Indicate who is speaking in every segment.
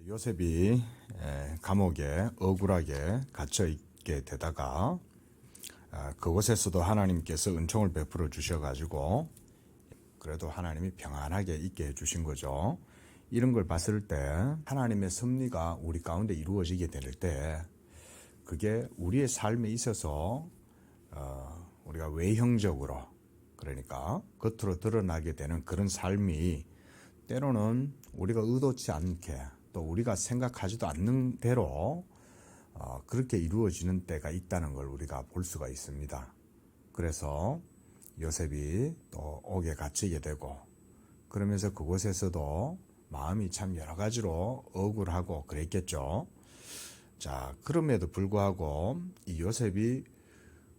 Speaker 1: 요셉이 감옥에 억울하게 갇혀 있게 되다가 그곳에서도 하나님께서 은총을 베풀어 주셔가지고 그래도 하나님이 평안하게 있게 해주신 거죠. 이런 걸 봤을 때 하나님의 섭리가 우리 가운데 이루어지게 될 때 그게 우리의 삶에 있어서 우리가 외형적으로, 그러니까 겉으로 드러나게 되는 그런 삶이 때로는 우리가 의도치 않게 또 우리가 생각하지도 않는 대로 그렇게 이루어지는 때가 있다는 걸 우리가 볼 수가 있습니다. 그래서 요셉이 또 옥에 갇히게 되고, 그러면서 그곳에서도 마음이 참 여러 가지로 억울하고 그랬겠죠. 자, 그럼에도 불구하고 이 요셉이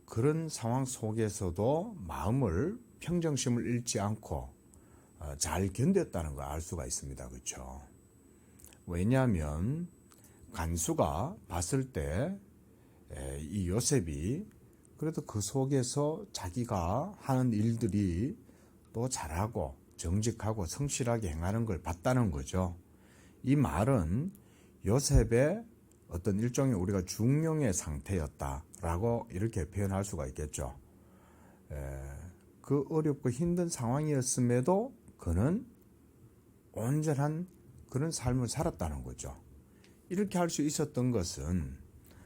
Speaker 1: 그런 상황 속에서도 마음을, 평정심을 잃지 않고 잘 견뎠다는 걸 알 수가 있습니다. 그렇죠? 왜냐하면 간수가 봤을 때 이 요셉이 그래도 그 속에서 자기가 하는 일들이 또 잘하고 정직하고 성실하게 행하는 걸 봤다는 거죠. 이 말은 요셉의 어떤 일종의 우리가 중용의 상태였다라고 이렇게 표현할 수가 있겠죠. 그 어렵고 힘든 상황이었음에도 그는 온전한 그런 삶을 살았다는 거죠. 이렇게 할 수 있었던 것은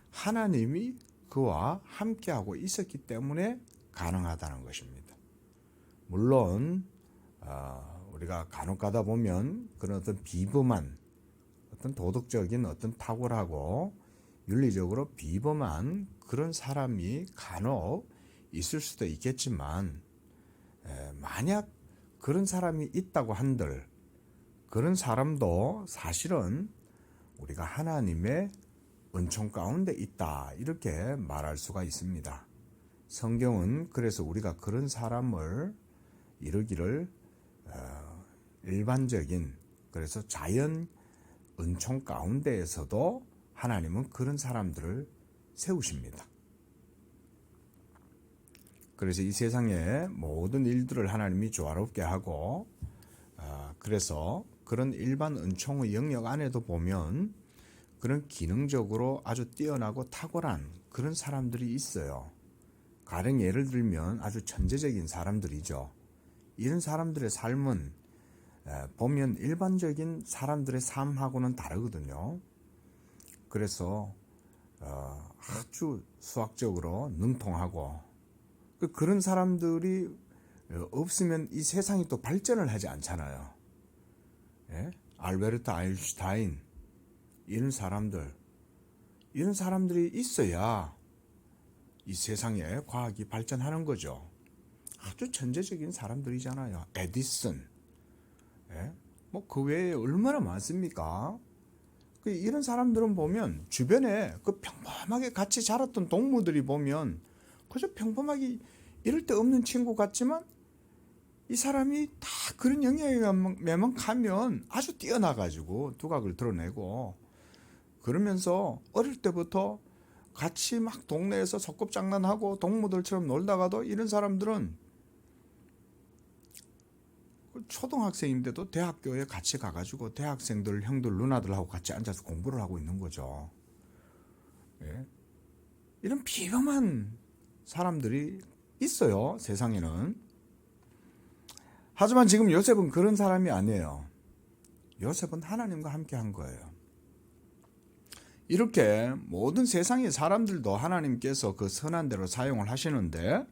Speaker 1: 하나님이 그와 함께하고 있었기 때문에 가능하다는 것입니다. 물론 우리가 간혹 가다 보면 그런 어떤 비범한 어떤 도덕적인 어떤 탁월하고 윤리적으로 비범한 그런 사람이 간혹 있을 수도 있겠지만, 만약 그런 사람이 있다고 한들 그런 사람도 사실은 우리가 하나님의 은총 가운데 있다, 이렇게 말할 수가 있습니다. 성경은 그래서 우리가 그런 사람을 이루기를 일반적인, 그래서 자연 은총 가운데에서도 하나님은 그런 사람들을 세우십니다. 그래서 이 세상의 모든 일들을 하나님이 조화롭게 하고, 그래서 그런 일반 은총의 영역 안에도 보면 그런 기능적으로 아주 뛰어나고 탁월한 그런 사람들이 있어요. 가령 예를 들면 아주 천재적인 사람들이죠. 이런 사람들의 삶은 보면 일반적인 사람들의 삶하고는 다르거든요. 그래서 아주 수학적으로 능통하고, 그런 사람들이 없으면 이 세상이 또 발전을 하지 않잖아요. 알베르트 아인슈타인, 이런 사람들이 있어야 이 세상에 과학이 발전하는 거죠. 아주 천재적인 사람들이잖아요. 에디슨, 뭐 그 외에 얼마나 많습니까? 이런 사람들은 보면 주변에 그 평범하게 같이 자랐던 동무들이 보면 그저 평범하게 이럴 데 없는 친구 같지만 이 사람이 다 그런 영역에만 가면 아주 뛰어나가지고 두각을 드러내고, 그러면서 어릴 때부터 같이 막 동네에서 소꿉장난하고 동무들처럼 놀다가도 이런 사람들은 초등학생인데도 대학교에 같이 가가지고 대학생들, 형들, 누나들하고 같이 앉아서 공부를 하고 있는 거죠. 이런 비범한 사람들이 있어요, 세상에는. 하지만 지금 요셉은 그런 사람이 아니에요. 요셉은 하나님과 함께 한 거예요. 이렇게 모든 세상의 사람들도 하나님께서 그 선한 대로 사용을 하시는데,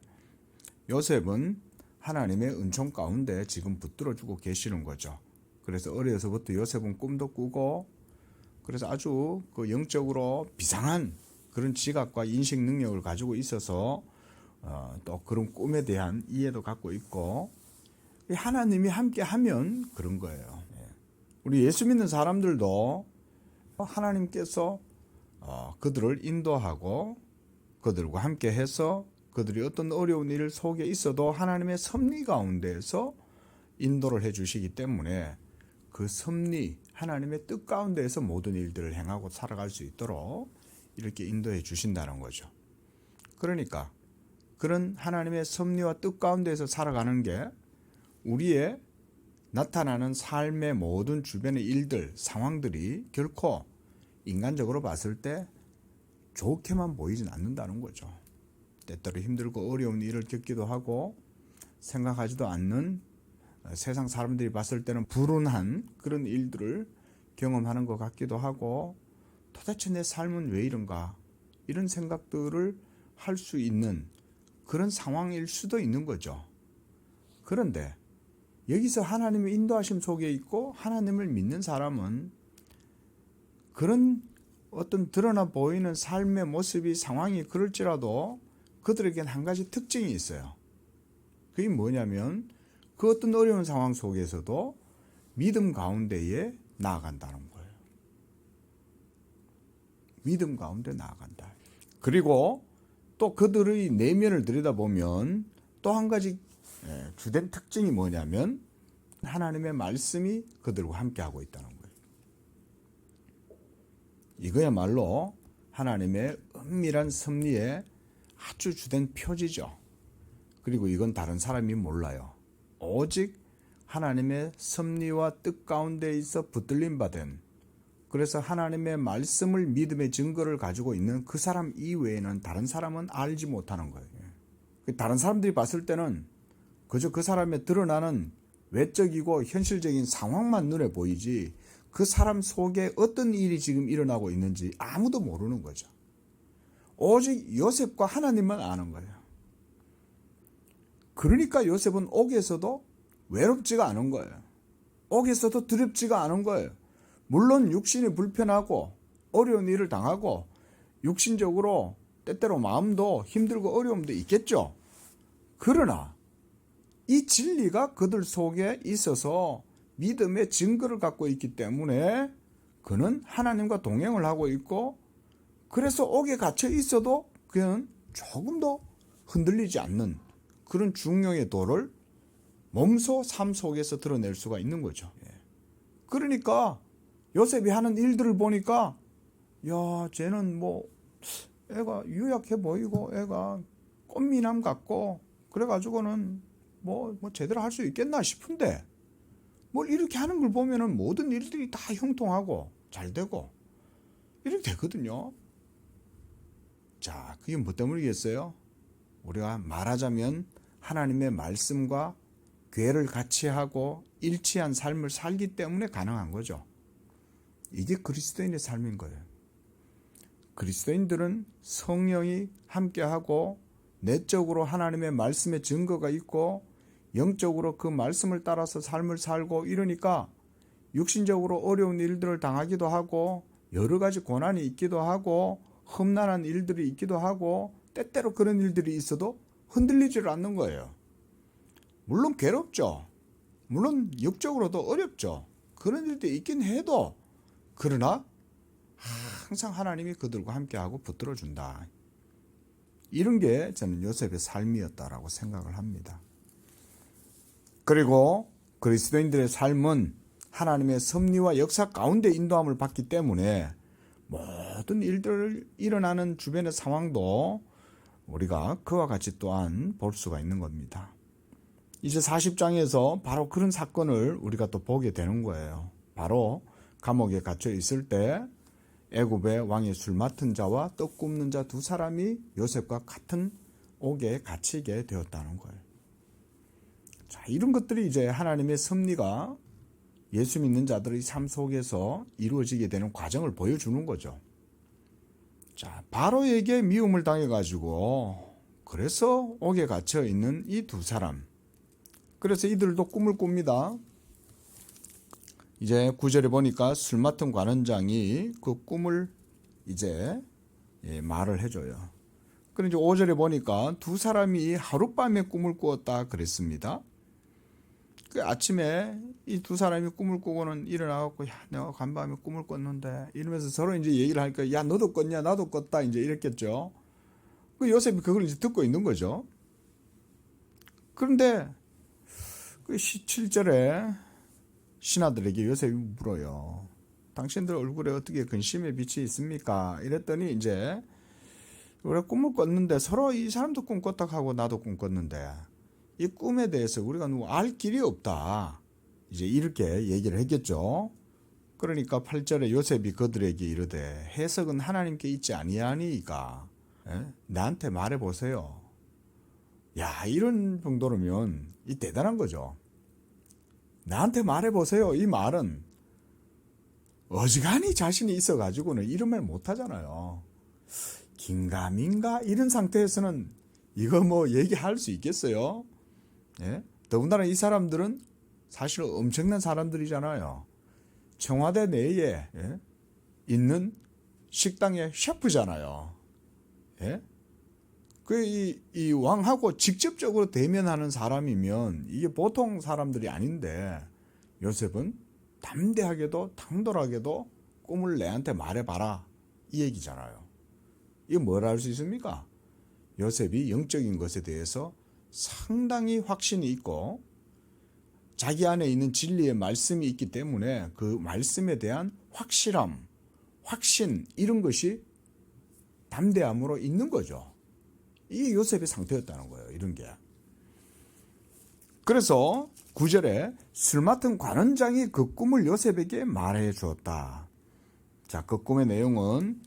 Speaker 1: 요셉은 하나님의 은총 가운데 지금 붙들어주고 계시는 거죠. 그래서 어려서부터 요셉은 꿈도 꾸고, 그래서 아주 그 영적으로 비상한 그런 지각과 인식 능력을 가지고 있어서 또 그런 꿈에 대한 이해도 갖고 있고, 하나님이 함께 하면 그런 거예요. 우리 예수 믿는 사람들도 하나님께서 그들을 인도하고 그들과 함께 해서 그들이 어떤 어려운 일 속에 있어도 하나님의 섭리 가운데에서 인도를 해 주시기 때문에 그 섭리, 하나님의 뜻 가운데에서 모든 일들을 행하고 살아갈 수 있도록 이렇게 인도해 주신다는 거죠. 그러니까 그런 하나님의 섭리와 뜻 가운데에서 살아가는 게 우리의 나타나는 삶의 모든 주변의 일들, 상황들이 결코 인간적으로 봤을 때 좋게만 보이진 않는다는 거죠. 때때로 힘들고 어려운 일을 겪기도 하고 생각하지도 않는 세상 사람들이 봤을 때는 불운한 그런 일들을 경험하는 것 같기도 하고 도대체 내 삶은 왜 이런가 이런 생각들을 할 수 있는 그런 상황일 수도 있는 거죠. 그런데 여기서 하나님의 인도하심 속에 있고 하나님을 믿는 사람은 그런 어떤 드러나 보이는 삶의 모습이 상황이 그럴지라도 그들에겐 한 가지 특징이 있어요. 그게 뭐냐면 그 어떤 어려운 상황 속에서도 믿음 가운데에 나아간다는 거예요. 믿음 가운데 나아간다. 그리고 또 그들의 내면을 들여다보면 또 한 가지 주된 특징이 뭐냐면 하나님의 말씀이 그들과 함께하고 있다는 거예요. 이거야말로 하나님의 은밀한 섭리의 아주 주된 표지죠. 그리고 이건 다른 사람이 몰라요. 오직 하나님의 섭리와 뜻 가운데 있어 붙들림 받은, 그래서 하나님의 말씀을 믿음의 증거를 가지고 있는 그 사람 이외에는 다른 사람은 알지 못하는 거예요. 다른 사람들이 봤을 때는 그저 그 사람의 드러나는 외적이고 현실적인 상황만 눈에 보이지 그 사람 속에 어떤 일이 지금 일어나고 있는지 아무도 모르는 거죠. 오직 요셉과 하나님만 아는 거예요. 그러니까 요셉은 옥에서도 외롭지가 않은 거예요. 옥에서도 두렵지가 않은 거예요. 물론 육신이 불편하고 어려운 일을 당하고 육신적으로 때때로 마음도 힘들고 어려움도 있겠죠. 그러나 이 진리가 그들 속에 있어서 믿음의 증거를 갖고 있기 때문에 그는 하나님과 동행을 하고 있고, 그래서 옥에 갇혀 있어도 그는 조금도 흔들리지 않는 그런 중용의 도를 몸소 삶 속에서 드러낼 수가 있는 거죠. 그러니까 요셉이 하는 일들을 보니까 야, 쟤는 뭐 애가 유약해 보이고 애가 꽃미남 같고 그래가지고는 뭐 제대로 할 수 있겠나 싶은데 뭘 이렇게 하는 걸 보면은 모든 일들이 다 형통하고 잘 되고 이렇게 되거든요. 자, 그게 뭐 때문이겠어요? 우리가 말하자면 하나님의 말씀과 괴를 같이 하고 일치한 삶을 살기 때문에 가능한 거죠. 이게 그리스도인의 삶인 거예요. 그리스도인들은 성령이 함께하고 내적으로 하나님의 말씀의 증거가 있고 영적으로 그 말씀을 따라서 삶을 살고 이러니까 육신적으로 어려운 일들을 당하기도 하고 여러 가지 고난이 있기도 하고 험난한 일들이 있기도 하고 때때로 그런 일들이 있어도 흔들리지를 않는 거예요. 물론 괴롭죠. 물론 육적으로도 어렵죠. 그런 일들이 있긴 해도 그러나 항상 하나님이 그들과 함께하고 붙들어준다. 이런 게 저는 요셉의 삶이었다라고 생각을 합니다. 그리고 그리스도인들의 삶은 하나님의 섭리와 역사 가운데 인도함을 받기 때문에 모든 일들 일어나는 주변의 상황도 우리가 그와 같이 또한 볼 수가 있는 겁니다. 이제 40장에서 바로 그런 사건을 우리가 또 보게 되는 거예요. 바로 감옥에 갇혀 있을 때 애굽의 왕의 술 맡은 자와 떡 굽는 자 두 사람이 요셉과 같은 옥에 갇히게 되었다는 거예요. 자, 이런 것들이 이제 하나님의 섭리가 예수 믿는 자들의 삶 속에서 이루어지게 되는 과정을 보여주는 거죠. 자, 바로에게 미움을 당해가지고 그래서 옥에 갇혀 있는 이 두 사람. 그래서 이들도 꿈을 꿉니다. 이제 9절에 보니까 술 맡은 관원장이 그 꿈을 이제 말을 해줘요. 그런데 5절에 보니까 두 사람이 하룻밤에 꿈을 꾸었다 그랬습니다. 그 아침에 이 두 사람이 꿈을 꾸고는 일어나갖고 야, 내가 간밤에 꿈을 꿨는데 이러면서 서로 이제 얘기를 하니까 야, 너도 꿨냐, 나도 꿨다 이제 이랬겠죠. 그 요셉이 그걸 이제 듣고 있는 거죠. 그런데 그 7절에 신하들에게 요셉이 물어요. 당신들 얼굴에 어떻게 근심의 빛이 있습니까? 이랬더니 이제 우리가 꿈을 꿨는데 서로 이 사람도 꿈 꿨다 하고 나도 꿈 꿨는데 이 꿈에 대해서 우리가 알 길이 없다. 이제 이렇게 얘기를 했겠죠. 그러니까 8절에 요셉이 그들에게 이르되 해석은 하나님께 있지 아니하니이까 나한테 말해보세요. 야, 이런 정도로면 이 대단한 거죠. 나한테 말해보세요. 이 말은 어지간히 자신이 있어가지고는 이런 말 못하잖아요. 긴가민가 이런 상태에서는 이거 뭐 얘기할 수 있겠어요? 예? 더군다나 이 사람들은 사실 엄청난 사람들이잖아요. 청와대 내에 있는 식당의 셰프잖아요. 예? 이 왕하고 직접적으로 대면하는 사람이면 이게 보통 사람들이 아닌데 요셉은 담대하게도 당돌하게도 꿈을 내한테 말해봐라 이 얘기잖아요. 이거 뭘 알 수 있습니까? 요셉이 영적인 것에 대해서 상당히 확신이 있고 자기 안에 있는 진리의 말씀이 있기 때문에 그 말씀에 대한 확실함, 확신 이런 것이 담대함으로 있는 거죠. 이게 요셉의 상태였다는 거예요. 이런 게. 그래서 9절에 술 맡은 관원장이 그 꿈을 요셉에게 말해 주었다. 자, 그 꿈의 내용은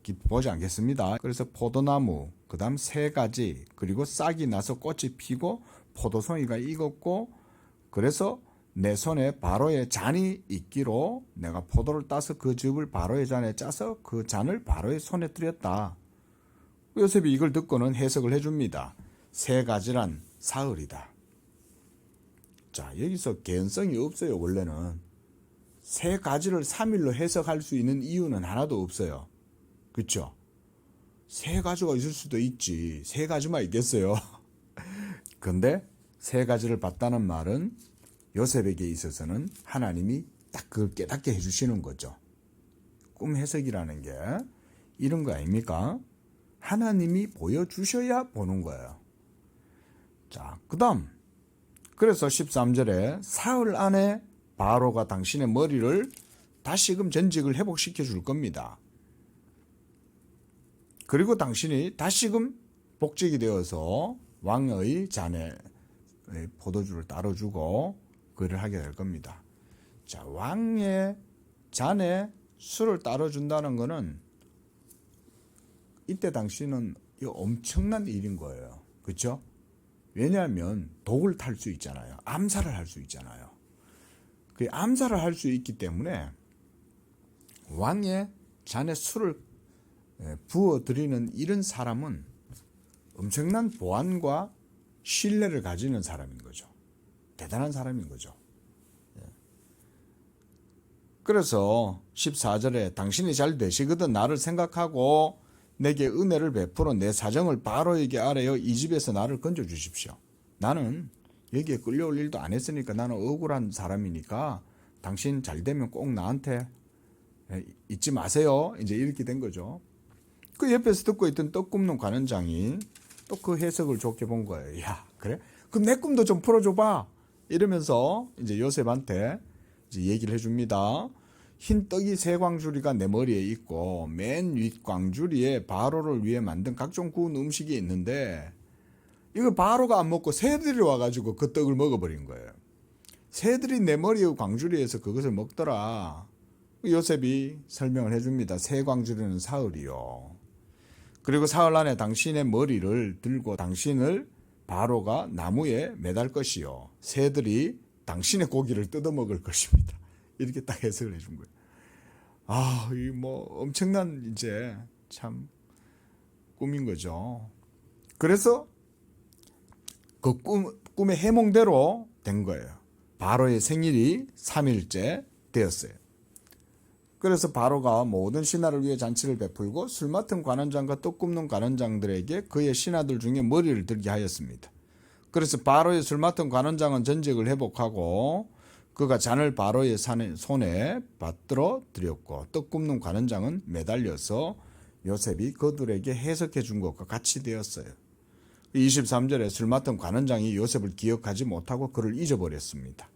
Speaker 1: 깊이 보지 않겠습니다. 그래서 포도나무, 그 다음 3가지, 그리고 싹이 나서 꽃이 피고 포도송이가 익었고 그래서 내 손에 바로의 잔이 있기로 내가 포도를 따서 그 즙을 바로의 잔에 짜서 그 잔을 바로의 손에 들였다. 요셉이 이걸 듣고는 해석을 해줍니다. 3가지란 사흘이다. 자, 여기서 개연성이 없어요. 원래는 3가지를 3일로 해석할 수 있는 이유는 하나도 없어요. 그렇죠? 3가지가 있을 수도 있지. 3가지만 있겠어요. 근데 3가지를 봤다는 말은 요셉에게 있어서는 하나님이 딱 그걸 깨닫게 해주시는 거죠. 꿈 해석이라는 게 이런 거 아닙니까? 하나님이 보여주셔야 보는 거예요. 자, 그 다음 그래서 13절에 사흘 안에 바로가 당신의 머리를 다시금 전직을 회복시켜 줄 겁니다. 그리고 당신이 다시금 복직이 되어서 왕의 잔에 포도주를 따라주고 그를 하게 될 겁니다. 자, 왕의 잔에 술을 따라준다는 것은 이때 당시는 엄청난 일인 거예요. 그렇죠? 왜냐하면 독을 탈 수 있잖아요. 암살을 할 수 있잖아요. 그 암살을 할 수 있기 때문에 왕의 잔에 술을 부어드리는 이런 사람은 엄청난 보안과 신뢰를 가지는 사람인 거죠. 대단한 사람인 거죠. 그래서 14절에 당신이 잘 되시거든 나를 생각하고 내게 은혜를 베풀어 내 사정을 바로에게 아뢰어 이 집에서 나를 건져 주십시오. 나는 여기에 끌려올 일도 안 했으니까 나는 억울한 사람이니까 당신 잘 되면 꼭 나한테 잊지 마세요. 이제 이렇게 된 거죠. 그 옆에서 듣고 있던 떡 굽는 관원장이 또 그 해석을 좋게 본 거예요. 야, 그래? 그럼 내 꿈도 좀 풀어줘봐. 이러면서 이제 요셉한테 이제 얘기를 해줍니다. 흰 떡이 3광주리가 내 머리에 있고 맨 윗 광주리에 바로를 위해 만든 각종 구운 음식이 있는데 이거 바로가 안 먹고 새들이 와가지고 그 떡을 먹어버린 거예요. 새들이 내 머리의 광주리에서 그것을 먹더라. 요셉이 설명을 해줍니다. 3광주리는 사흘이요. 그리고 사흘 안에 당신의 머리를 들고 당신을 바로가 나무에 매달 것이요. 새들이 당신의 고기를 뜯어먹을 것입니다. 이렇게 딱 해석을 해준 거예요. 아, 이 뭐 엄청난 이제 참 꿈인 거죠. 그래서 그 꿈의 해몽대로 된 거예요. 바로의 생일이 3일째 되었어요. 그래서 바로가 모든 신하를 위해 잔치를 베풀고 술 맡은 관원장과 떡 굽는 관원장들에게 그의 신하들 중에 머리를 들게 하였습니다. 그래서 바로의 술 맡은 관원장은 전직을 회복하고 그가 잔을 바로의 손에 받들어 드렸고 떡 굽는 관원장은 매달려서 요셉이 그들에게 해석해 준 것과 같이 되었어요. 23절에 술 맡은 관원장이 요셉을 기억하지 못하고 그를 잊어버렸습니다.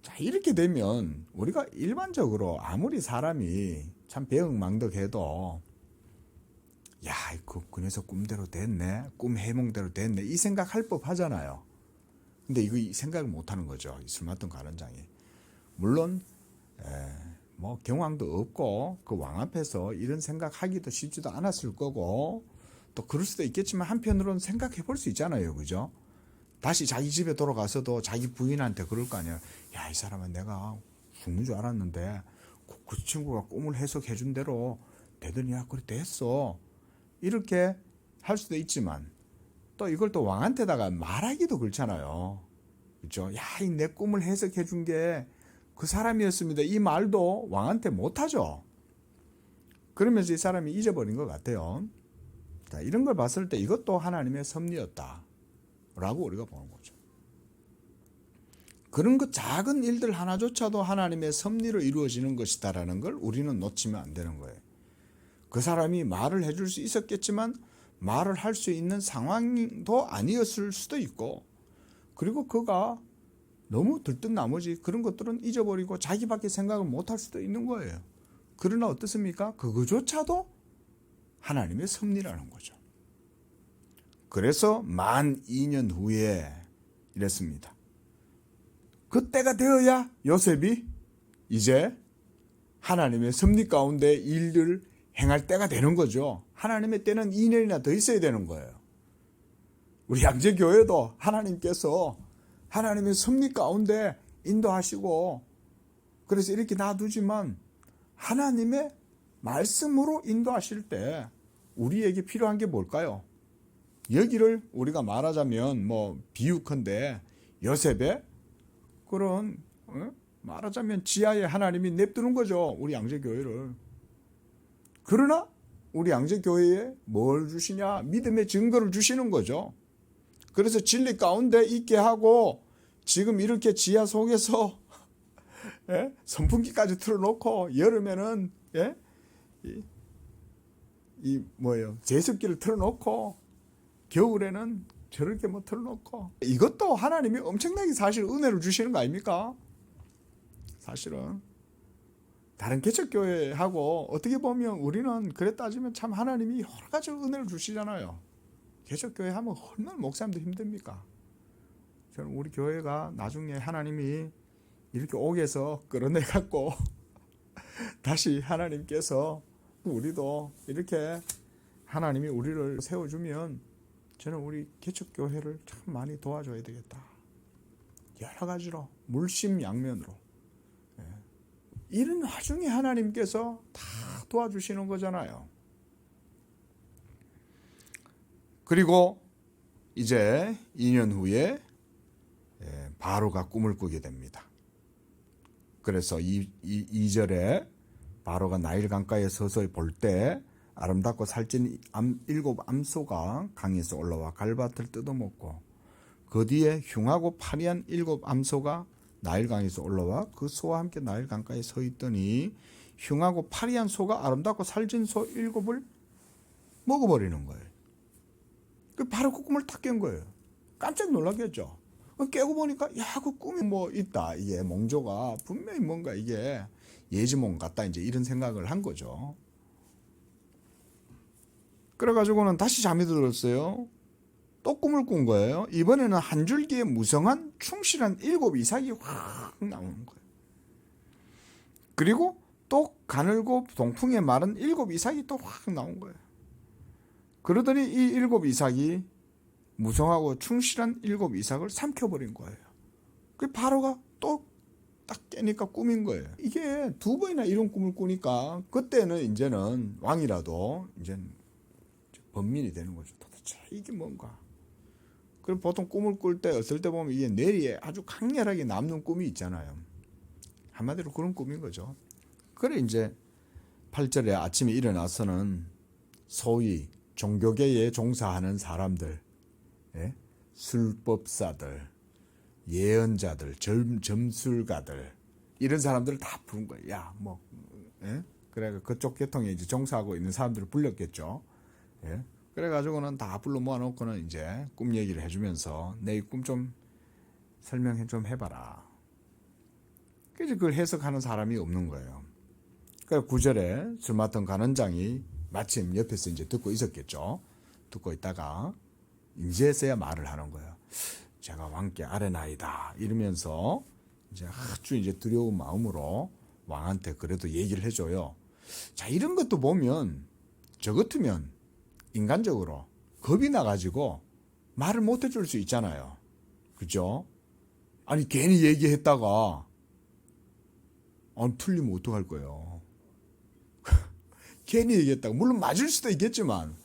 Speaker 1: 자, 이렇게 되면 우리가 일반적으로 아무리 사람이 참 배응망덕해도 야, 그 녀석 꿈대로 됐네, 꿈 해몽대로 됐네 이 생각할 법 하잖아요. 근데 이거 생각을 못 하는 거죠. 이 술 맡던 관원장이. 물론 뭐 경황도 없고 그 왕 앞에서 이런 생각하기도 쉽지도 않았을 거고 또 그럴 수도 있겠지만 한편으로는 생각해 볼 수 있잖아요. 그죠? 다시 자기 집에 돌아가서도 자기 부인한테 그럴 거 아니에요. 야, 이 사람은 내가 죽는 줄 알았는데 그 친구가 꿈을 해석해 준 대로 되더니 야, 그래 됐어. 이렇게 할 수도 있지만 또 이걸 또 왕한테다가 말하기도 그렇잖아요. 그렇죠? 야, 이 내 꿈을 해석해 준 게 그 사람이었습니다. 이 말도 왕한테 못하죠. 그러면서 이 사람이 잊어버린 것 같아요. 자, 이런 걸 봤을 때 이것도 하나님의 섭리였다 라고 우리가 보는 거죠. 그런 그 작은 일들 하나조차도 하나님의 섭리로 이루어지는 것이다라는 걸 우리는 놓치면 안 되는 거예요. 그 사람이 말을 해줄 수 있었겠지만 말을 할 수 있는 상황도 아니었을 수도 있고, 그리고 그가 너무 들뜬 나머지 그런 것들은 잊어버리고 자기밖에 생각을 못할 수도 있는 거예요. 그러나 어떻습니까? 그거조차도 하나님의 섭리라는 거죠. 그래서 만 2년 후에 이랬습니다. 그때가 되어야 요셉이 이제 하나님의 섭리 가운데 일을 행할 때가 되는 거죠. 하나님의 때는 2년이나 더 있어야 되는 거예요. 우리 양재교회도 하나님께서 하나님의 섭리 가운데 인도하시고 그래서 이렇게 놔두지만 하나님의 말씀으로 인도하실 때 우리에게 필요한 게 뭘까요? 여기를 우리가 말하자면 뭐 비유컨대 요셉의 그런 말하자면 지하에 하나님이 냅두는 거죠. 우리 양재교회를. 그러나 우리 양재교회에 뭘 주시냐? 믿음의 증거를 주시는 거죠. 그래서 진리 가운데 있게 하고 지금 이렇게 지하 속에서 선풍기까지 틀어놓고 여름에는 이 뭐예요? 제습기를 틀어놓고 겨울에는 저렇게 뭐 틀어놓고 이것도 하나님이 엄청나게 사실 은혜를 주시는 거 아닙니까? 사실은 다른 개척교회하고 어떻게 보면 우리는 그래 따지면 참 하나님이 여러 가지 은혜를 주시잖아요. 개척교회 하면 얼마나 목사님도 힘듭니까? 저는 우리 교회가 나중에 하나님이 이렇게 옥에서 끌어내갖고 다시 하나님께서 우리도 이렇게 하나님이 우리를 세워주면 저는 우리 개척교회를 참 많이 도와줘야 되겠다. 여러 가지로 물심양면으로 이런 와중에 하나님께서 다 도와주시는 거잖아요. 그리고 이제 2년 후에 바로가 꿈을 꾸게 됩니다. 그래서 2절에 바로가 나일 강가에 서서 볼 때 아름답고 살찐 7 암소가 강에서 올라와 갈밭을 뜯어먹고 그 뒤에 흉하고 파리한 7 암소가 나일강에서 올라와 그 소와 함께 나일 강가에 서 있더니 흉하고 파리한 소가 아름답고 살찐 소 7을 먹어버리는 거예요. 바로 그 꿈을 딱 깬 거예요. 깜짝 놀랐겠죠. 깨고 보니까 그 꿈이 뭐 있다. 이게 몽조가 분명히 뭔가 이게 예지몽 같다. 이제 이런 생각을 한 거죠. 그래가지고는 다시 잠이 들었어요. 또 꿈을 꾼 거예요. 이번에는 한 줄기에 무성한 충실한 7 이삭이 확 나오는 거예요. 그리고 또 가늘고 동풍에 마른 7 이삭이 또 확 나온 거예요. 그러더니 이 7 이삭이 무성하고 충실한 7 이삭을 삼켜버린 거예요. 그 바로가 또 딱 깨니까 꿈인 거예요. 이게 2번이나 이런 꿈을 꾸니까 그때는 이제는 왕이라도 이제 번민이 되는 거죠. 도대체 이게 뭔가. 그럼 보통 꿈을 꿀 때 어떨 때 보면 이게 뇌리에 아주 강렬하게 남는 꿈이 있잖아요. 한마디로 그런 꿈인 거죠. 그래 이제 8절에 아침에 일어나서는 소위 종교계에 종사하는 사람들, 술법사들, 예언자들, 점술가들 이런 사람들을 다 부른 거예요. 야, 뭐, 그래 그쪽 계통에 이제 종사하고 있는 사람들을 불렀겠죠. 그래가지고는 다 불러 모아놓고는 이제 꿈 얘기를 해주면서 내 꿈 좀 설명 좀 해봐라. 그래서 그걸 해석하는 사람이 없는 거예요. 그래서 9절에 술 맡은 간원장이 마침 옆에서 이제 듣고 있었겠죠. 듣고 있다가 이제서야 말을 하는 거예요. 제가 왕께 아뢰나이다 이러면서 이제 아주 이제 두려운 마음으로 왕한테 그래도 얘기를 해줘요. 자, 이런 것도 보면 저 같으면 인간적으로 겁이 나가지고 말을 못 해줄 수 있잖아요. 그죠? 아니 괜히 얘기했다가 틀리면 어떡할 거예요. 괜히 얘기했다가 물론 맞을 수도 있겠지만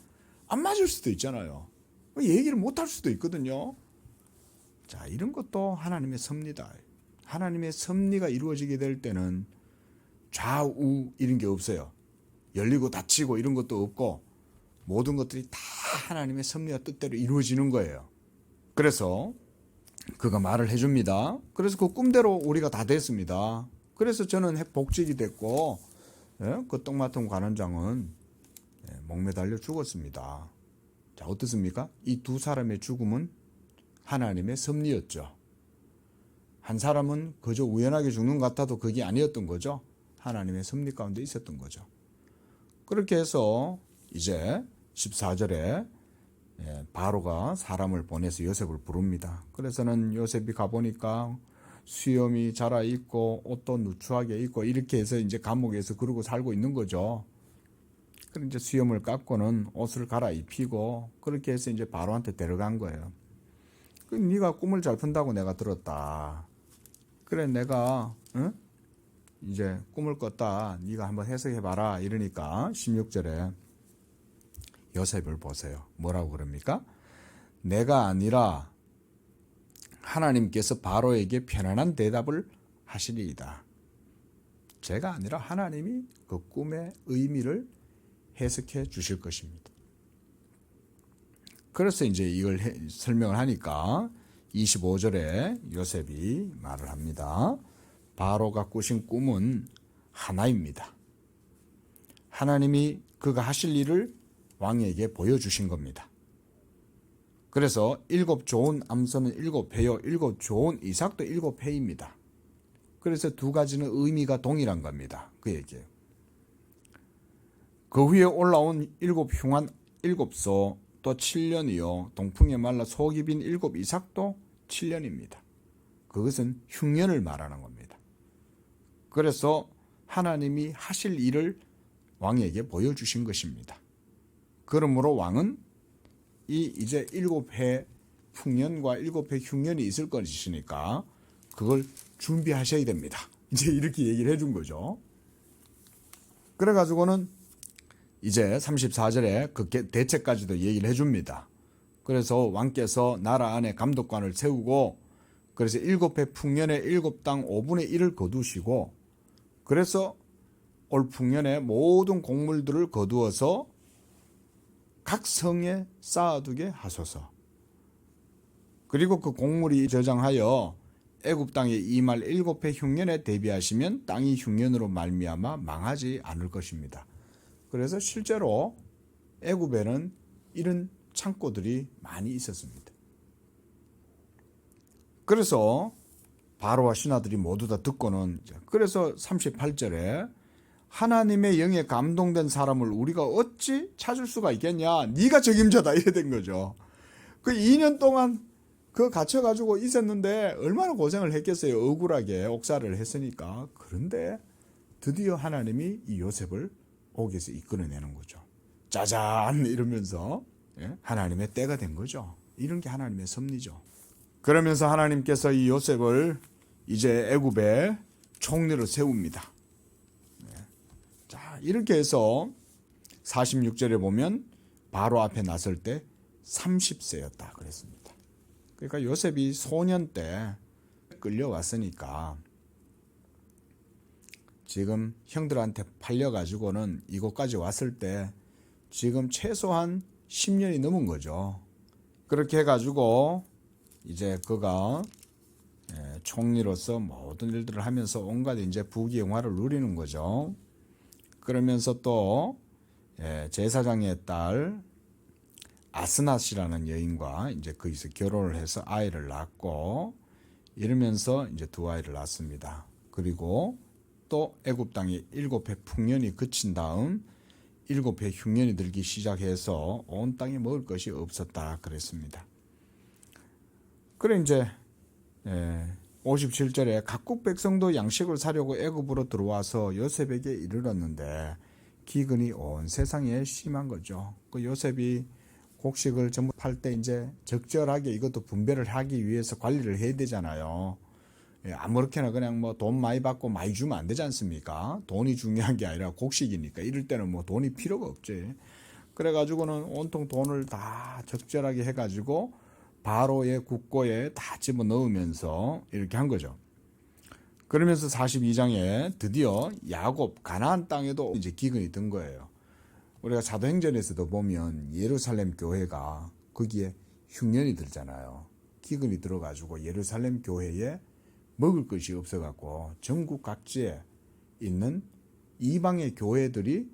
Speaker 1: 안 맞을 수도 있잖아요. 얘기를 못 할 수도 있거든요. 자, 이런 것도 하나님의 섭리다. 하나님의 섭리가 이루어지게 될 때는 좌우 이런 게 없어요. 열리고 닫히고 이런 것도 없고 모든 것들이 다 하나님의 섭리와 뜻대로 이루어지는 거예요. 그래서 그가 말을 해줍니다. 그래서 그 꿈대로 우리가 다 됐습니다. 그래서 저는 복직이 됐고 그 떡마통 관원장은 목매달려 죽었습니다. 자, 어떻습니까? 이 두 사람의 죽음은 하나님의 섭리였죠. 한 사람은 그저 우연하게 죽는 것 같아도 그게 아니었던 거죠. 하나님의 섭리 가운데 있었던 거죠. 그렇게 해서 이제 14절에 바로가 사람을 보내서 요셉을 부릅니다. 그래서는 요셉이 가보니까 수염이 자라 있고 옷도 누추하게 입고 이렇게 해서 이제 감옥에서 그러고 살고 있는 거죠. 그럼 이제 수염을 깎고는 옷을 갈아입히고 그렇게 해서 이제 바로한테 데려간 거예요. 네가 꿈을 잘 푼다고 내가 들었다. 그래 내가 이제 꿈을 꿨다. 네가 한번 해석해봐라. 이러니까 16절에 요셉을 보세요. 뭐라고 그럽니까? 내가 아니라 하나님께서 바로에게 편안한 대답을 하시리이다. 제가 아니라 하나님이 그 꿈의 의미를 해석해 주실 것입니다. 그래서 이제 이걸 설명을 하니까 25절에 요셉이 말을 합니다. 바로가 꾸신 꿈은 하나입니다. 하나님이 그가 하실 일을 왕에게 보여주신 겁니다. 그래서 7 좋은 암소는 7회요, 7 좋은 이삭도 7회입니다. 그래서 두 가지는 의미가 동일한 겁니다. 그 얘기예요. 그 위에 올라온 7 흉한 7소 또 7년이요. 동풍에 말라 속이 빈 7 이삭도 7년입니다. 그것은 흉년을 말하는 겁니다. 그래서 하나님이 하실 일을 왕에게 보여주신 것입니다. 그러므로 왕은 이제 7회 풍년과 7회 흉년이 있을 것이니까 그걸 준비하셔야 됩니다. 이제 이렇게 얘기를 해준 거죠. 그래가지고는 이제 34절에 그 대책까지도 얘기를 해줍니다. 그래서 왕께서 나라 안에 감독관을 세우고 그래서 7회 풍년에 7당 5분의 1을 거두시고 그래서 올 풍년에 모든 곡물들을 거두어서 각 성에 쌓아두게 하소서. 그리고 그 곡물이 저장하여 애굽 땅에 이말 7회 흉년에 대비하시면 땅이 흉년으로 말미암아 망하지 않을 것입니다. 그래서 실제로 애굽에는 이런 창고들이 많이 있었습니다. 그래서 바로와 신하들이 모두 다 듣고는 그래서 38절에 하나님의 영에 감동된 사람을 우리가 어찌 찾을 수가 있겠냐? 네가 적임자다 이래 된 거죠. 그 2년 동안 그 갇혀가지고 있었는데 얼마나 고생을 했겠어요. 억울하게 옥살이를 했으니까. 그런데 드디어 하나님이 이 요셉을 옥에서 이끌어내는 거죠. 짜잔 이러면서 하나님의 때가 된 거죠. 이런 게 하나님의 섭리죠. 그러면서 하나님께서 이 요셉을 이제 애굽의 총리로 세웁니다. 자, 이렇게 해서 46절에 보면 바로 앞에 나설 때 30세였다 그랬습니다. 그러니까 요셉이 소년 때 끌려왔으니까 지금 형들한테 팔려가지고는 이곳까지 왔을 때 지금 최소한 10년이 넘은 거죠. 그렇게 해가지고 이제 그가 총리로서 모든 일들을 하면서 온갖 이제 부귀영화를 누리는 거죠. 그러면서 또 제사장의 딸 아스낫이라는 여인과 이제 거기서 결혼을 해서 아이를 낳고 이러면서 이제 두 아이를 낳습니다. 그리고 또 애굽 땅에 7회 풍년이 그친 다음 7회 흉년이 들기 시작해서 온 땅에 먹을 것이 없었다 그랬습니다. 그래 이제 57절에 각국 백성도 양식을 사려고 애굽으로 들어와서 요셉에게 이르렀는데 기근이 온 세상에 심한 거죠. 그 요셉이 곡식을 전부 팔 때 이제 적절하게 이것도 분배를 하기 위해서 관리를 해야 되잖아요. 아무렇게나 그냥 뭐 돈 많이 받고 많이 주면 안 되지 않습니까? 돈이 중요한 게 아니라 곡식이니까 이럴 때는 뭐 돈이 필요가 없지. 그래가지고는 온통 돈을 다 적절하게 해가지고 바로의 국고에 다 집어넣으면서 이렇게 한 거죠. 그러면서 42장에 드디어 야곱 가나안 땅에도 이제 기근이 든 거예요. 우리가 사도행전에서도 보면 예루살렘 교회가 거기에 흉년이 들잖아요. 기근이 들어가지고 예루살렘 교회에 먹을 것이 없어갖고 전국 각지에 있는 이방의 교회들이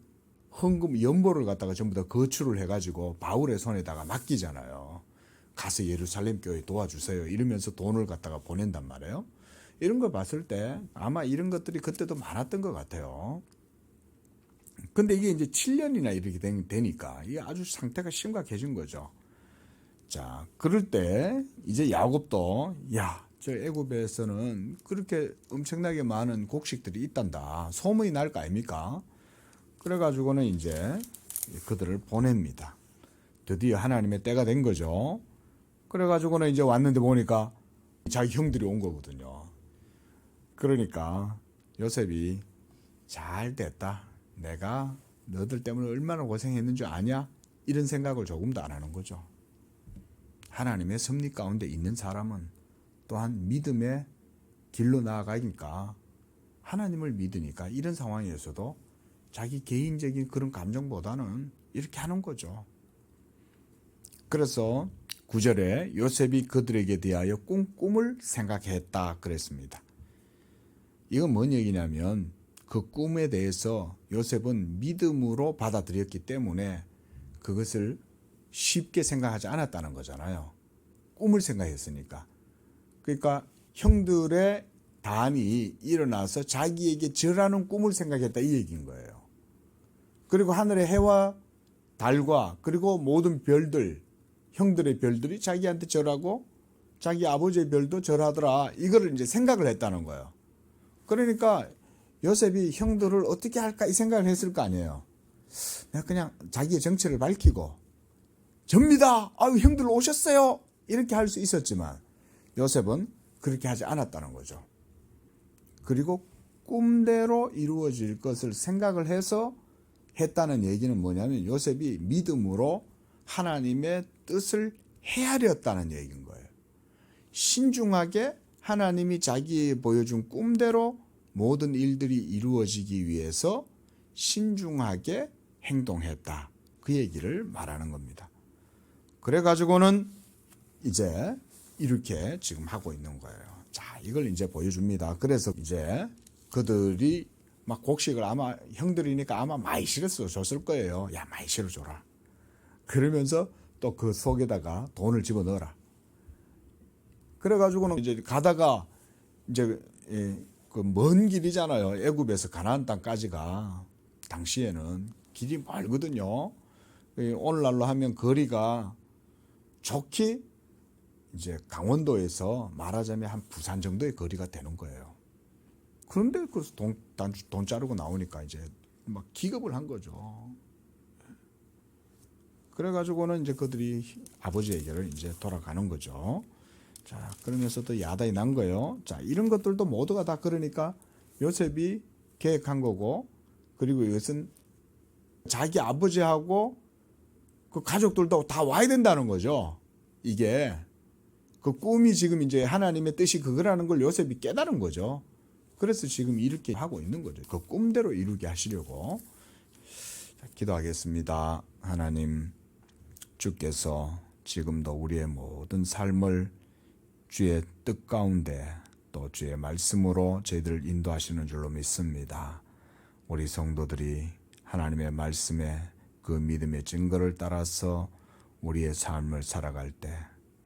Speaker 1: 헌금 연보를 갖다가 전부 다 거출을 해가지고 바울의 손에다가 맡기잖아요. 가서 예루살렘 교회 도와주세요 이러면서 돈을 갖다가 보낸단 말이에요. 이런 거 봤을 때 아마 이런 것들이 그때도 많았던 것 같아요. 근데 이게 이제 7년이나 이렇게 되니까 이게 아주 상태가 심각해진 거죠. 자, 그럴 때 이제 야곱도 저 애굽에서는 그렇게 엄청나게 많은 곡식들이 있단다. 소문이 날 거 아닙니까? 그래가지고는 이제 그들을 보냅니다. 드디어 하나님의 때가 된 거죠. 그래가지고는 이제 왔는데 보니까 자기 형들이 온 거거든요. 그러니까 요셉이 잘 됐다. 내가 너들 때문에 얼마나 고생했는 줄 아냐? 이런 생각을 조금도 안 하는 거죠. 하나님의 섭리 가운데 있는 사람은 또한 믿음의 길로 나아가니까 하나님을 믿으니까 이런 상황에서도 자기 개인적인 그런 감정보다는 이렇게 하는 거죠. 그래서 9절에 요셉이 그들에게 대하여 꿈을 생각했다 그랬습니다. 이건 뭔 얘기냐면 그 꿈에 대해서 요셉은 믿음으로 받아들였기 때문에 그것을 쉽게 생각하지 않았다는 거잖아요. 꿈을 생각했으니까. 그러니까 형들의 단이 일어나서 자기에게 절하는 꿈을 생각했다 이 얘기인 거예요. 그리고 하늘의 해와 달과 그리고 모든 별들, 형들의 별들이 자기한테 절하고 자기 아버지의 별도 절하더라. 이거를 이제 생각을 했다는 거예요. 그러니까 요셉이 형들을 어떻게 할까 이 생각을 했을 거 아니에요. 내가 그냥 자기의 정체를 밝히고 접니다. 아유 형들 오셨어요. 이렇게 할 수 있었지만 요셉은 그렇게 하지 않았다는 거죠. 그리고 꿈대로 이루어질 것을 생각을 해서 했다는 얘기는 뭐냐면 요셉이 믿음으로 하나님의 뜻을 헤아렸다는 얘기인 거예요. 신중하게 하나님이 자기에 보여준 꿈대로 모든 일들이 이루어지기 위해서 신중하게 행동했다. 그 얘기를 말하는 겁니다. 그래가지고는 이제 이렇게 지금 하고 있는 거예요. 자, 이걸 이제 보여줍니다. 그래서 이제 그들이 막 곡식을 아마 형들이니까 아마 많이 실어서 줬을 거예요. 야, 많이 실어줘라. 그러면서 또 그 속에다가 돈을 집어넣어라. 그래가지고는 이제 가다가 이제 그 먼 길이잖아요. 애굽에서 가나안 땅까지가 당시에는 길이 멀거든요. 오늘날로 하면 거리가 좋게 이제 강원도에서 말하자면 한 부산 정도의 거리가 되는 거예요. 그런데 그 돈 자르고 나오니까 이제 막 기겁을 한 거죠. 그래가지고는 이제 그들이 아버지에게를 이제 돌아가는 거죠. 자, 그러면서 또 야단이 난 거예요. 자, 이런 것들도 모두가 다 그러니까 요셉이 계획한 거고, 그리고 이것은 자기 아버지하고 그 가족들도 다 와야 된다는 거죠. 이게 그 꿈이 지금 이제 하나님의 뜻이 그거라는 걸 요셉이 깨달은 거죠. 그래서 지금 이렇게 하고 있는 거죠. 그 꿈대로 이루게 하시려고. 자, 기도하겠습니다. 하나님, 주께서 지금도 우리의 모든 삶을 주의 뜻 가운데 또 주의 말씀으로 저희들을 인도하시는 줄로 믿습니다. 우리 성도들이 하나님의 말씀에 그 믿음의 증거를 따라서 우리의 삶을 살아갈 때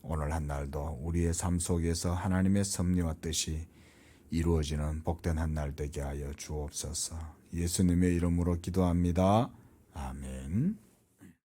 Speaker 1: 오늘 한 날도 우리의 삶 속에서 하나님의 섭리와 뜻이 이루어지는 복된 한 날 되게 하여 주옵소서. 예수님의 이름으로 기도합니다. 아멘.